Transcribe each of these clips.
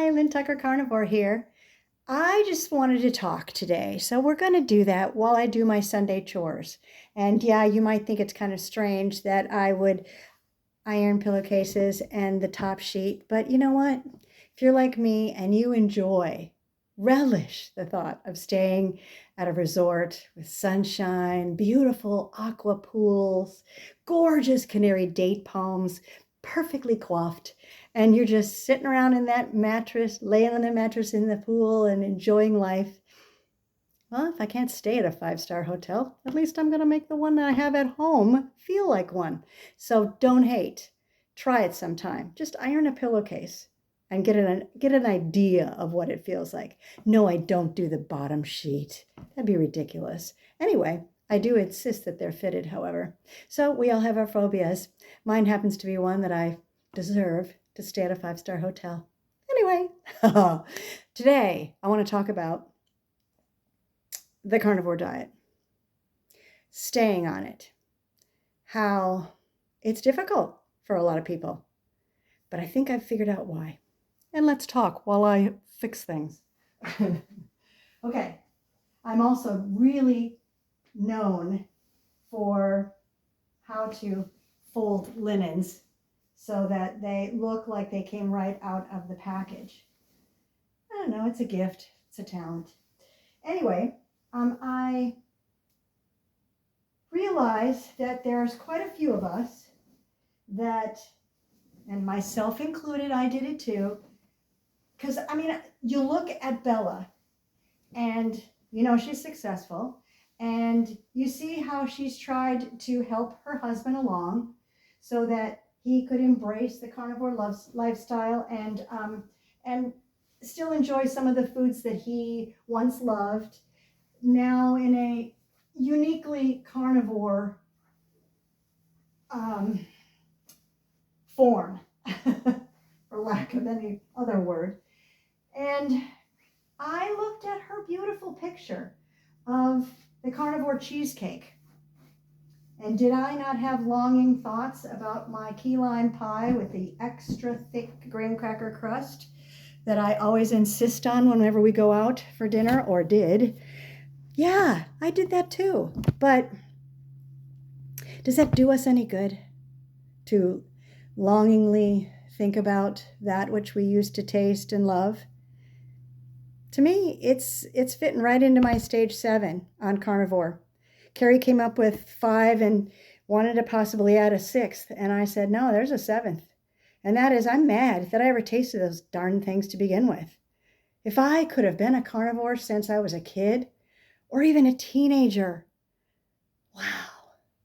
Hi, Lynn Tucker Carnivore here. I just wanted to talk today. So we're going to do that while I do my Sunday chores. And yeah, you might think it's kind of strange that I would iron pillowcases and the top sheet, but you know what? If you're like me and you relish the thought of staying at a resort with sunshine, beautiful aqua pools, gorgeous canary date palms, perfectly coiffed, and you're just sitting around in that mattress, laying on the mattress in the pool and enjoying life. Well, if I can't stay at a five-star hotel, at least I'm going to make the one that I have at home feel like one. So don't hate. Try it sometime. Just iron a pillowcase and get an idea of what it feels like. No, I don't do the bottom sheet. That'd be ridiculous. Anyway, I do insist that they're fitted, however. So we all have our phobias. Mine happens to be one that I deserve to stay at a five-star hotel. Anyway, today I want to talk about the carnivore diet, staying on it, how it's difficult for a lot of people, but I think I've figured out why. And let's talk while I fix things. Okay, I'm also really known for how to fold linens so that they look like they came right out of the package. I don't know, it's a gift, it's a talent. Anyway, I realize that there's quite a few of us that, and myself included, I did it too, because I mean, you look at Bella and you know she's successful and you see how she's tried to help her husband along so that he could embrace the carnivore lifestyle and still enjoy some of the foods that he once loved, now in a uniquely carnivore form, for lack of any other word. And I looked at her beautiful picture of the carnivore cheesecake. And did I not have longing thoughts about my key lime pie with the extra thick graham cracker crust that I always insist on whenever we go out for dinner, or did? Yeah, I did that too. But does that do us any good to longingly think about that which we used to taste and love? To me, it's fitting right into my stage 7 on carnivore. Carrie came up with 5 and wanted to possibly add a 6th, and I said, no, there's a 7th. And that is, I'm mad that I ever tasted those darn things to begin with. If I could have been a carnivore since I was a kid, or even a teenager, wow,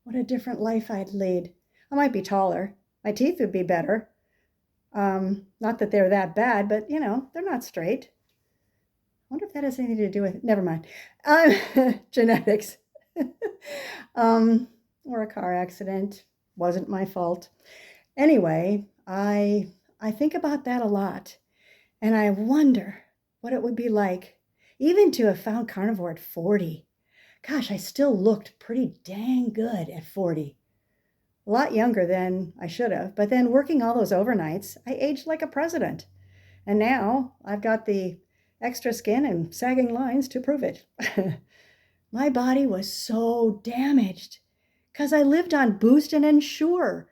what a different life I'd lead. I might be taller. My teeth would be better. Not that they're that bad, but you know, they're not straight. I wonder if that has anything to do with, never mind. Genetics. Or a car accident. Wasn't my fault. Anyway, I think about that a lot. And I wonder what it would be like even to have found carnivore at 40. Gosh, I still looked pretty dang good at 40. A lot younger than I should have. But then working all those overnights, I aged like a president. And now I've got the extra skin and sagging lines to prove it. My body was so damaged because I lived on Boost and Ensure.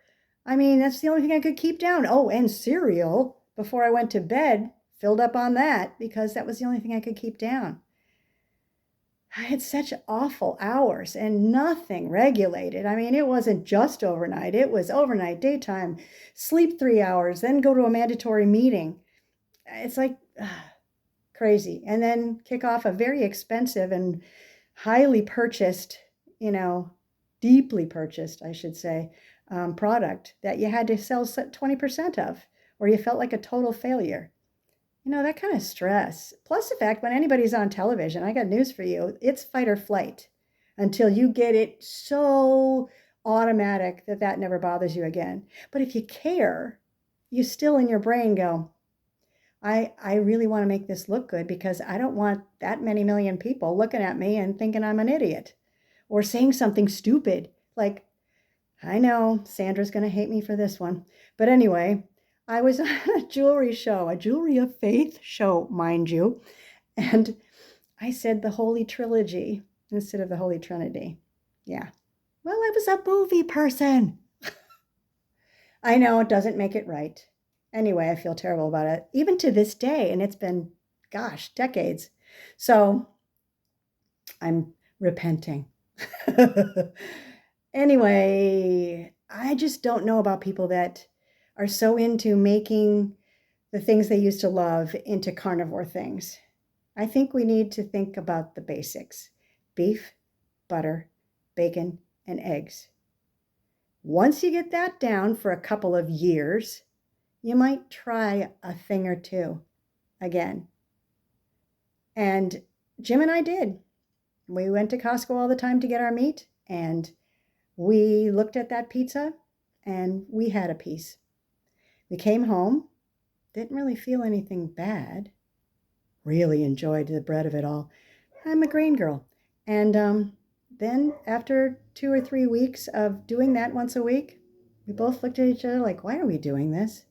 I mean, that's the only thing I could keep down. Oh, and cereal before I went to bed, filled up on that because that was the only thing I could keep down. I had such awful hours and nothing regulated. I mean, it wasn't just overnight. It was overnight, daytime, sleep 3 hours, then go to a mandatory meeting. It's like crazy. And then kick off a very expensive and highly purchased, deeply purchased, I should say, product that you had to sell 20% of, or you felt like a total failure. That kind of stress. Plus the fact when anybody's on television, I got news for you, it's fight or flight until you get it so automatic that never bothers you again. But if you care, you still in your brain go, I really want to make this look good because I don't want that many million people looking at me and thinking I'm an idiot or saying something stupid. Like, I know Sandra's going to hate me for this one. But anyway, I was on a jewelry show, a jewelry of faith show, mind you, and I said the Holy Trilogy instead of the Holy Trinity. Yeah. Well, I was a movie person. I know it doesn't make it right. Anyway, I feel terrible about it, even to this day, and it's been, gosh, decades. So I'm repenting. Anyway, I just don't know about people that are so into making the things they used to love into carnivore things. I think we need to think about the basics: beef, butter, bacon, and eggs. Once you get that down for a couple of years, you might try a thing or two again. And Jim and I did. We went to Costco all the time to get our meat, and we looked at that pizza and we had a piece. We came home, didn't really feel anything bad, really enjoyed the bread of it all. I'm a green girl. And then after 2 or 3 weeks of doing that once a week, we both looked at each other like, why are we doing this?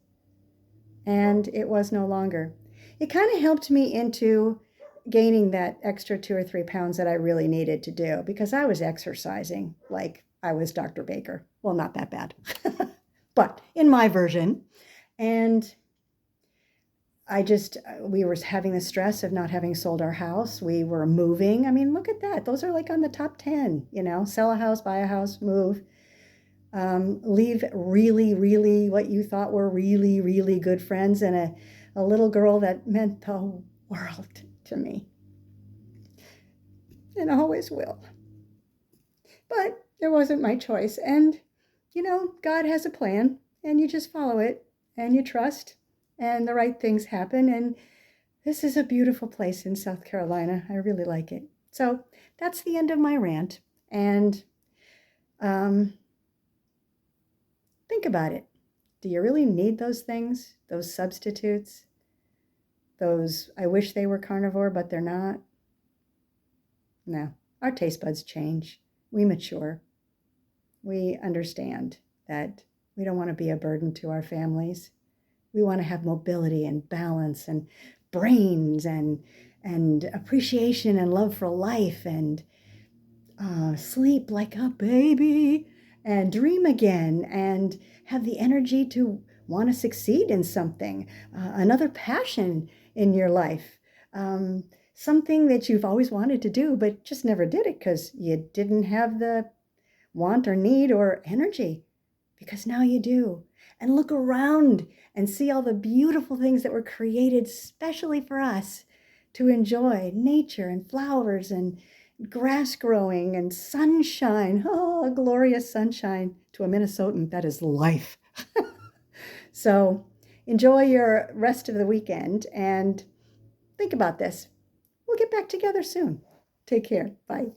And it was no longer. It kind of helped me into gaining that extra 2 or 3 pounds that I really needed to do, because I was exercising like I was Dr. Baker. Well, not that bad, but in my version. And we were having the stress of not having sold our house. We were moving. I mean, look at that. Those are like on the top 10, sell a house, buy a house, move. Leave really, really what you thought were really, really good friends and a little girl that meant the world to me and always will. But it wasn't my choice. And, God has a plan and you just follow it and you trust and the right things happen. And this is a beautiful place in South Carolina. I really like it. So that's the end of my rant. And think about it. Do you really need those things, those substitutes, those I wish they were carnivore, but they're not? No, our taste buds change. We mature. We understand that we don't want to be a burden to our families. We want to have mobility and balance and brains and appreciation and love for life and sleep like a baby and dream again and have the energy to want to succeed in something, another passion in your life, something that you've always wanted to do but just never did it because you didn't have the want or need or energy, because now you do. And look around and see all the beautiful things that were created specially for us to enjoy: nature and flowers and grass growing and sunshine. Oh, glorious sunshine. To a Minnesotan, that is life. So enjoy your rest of the weekend and think about this. We'll get back together soon. Take care. Bye.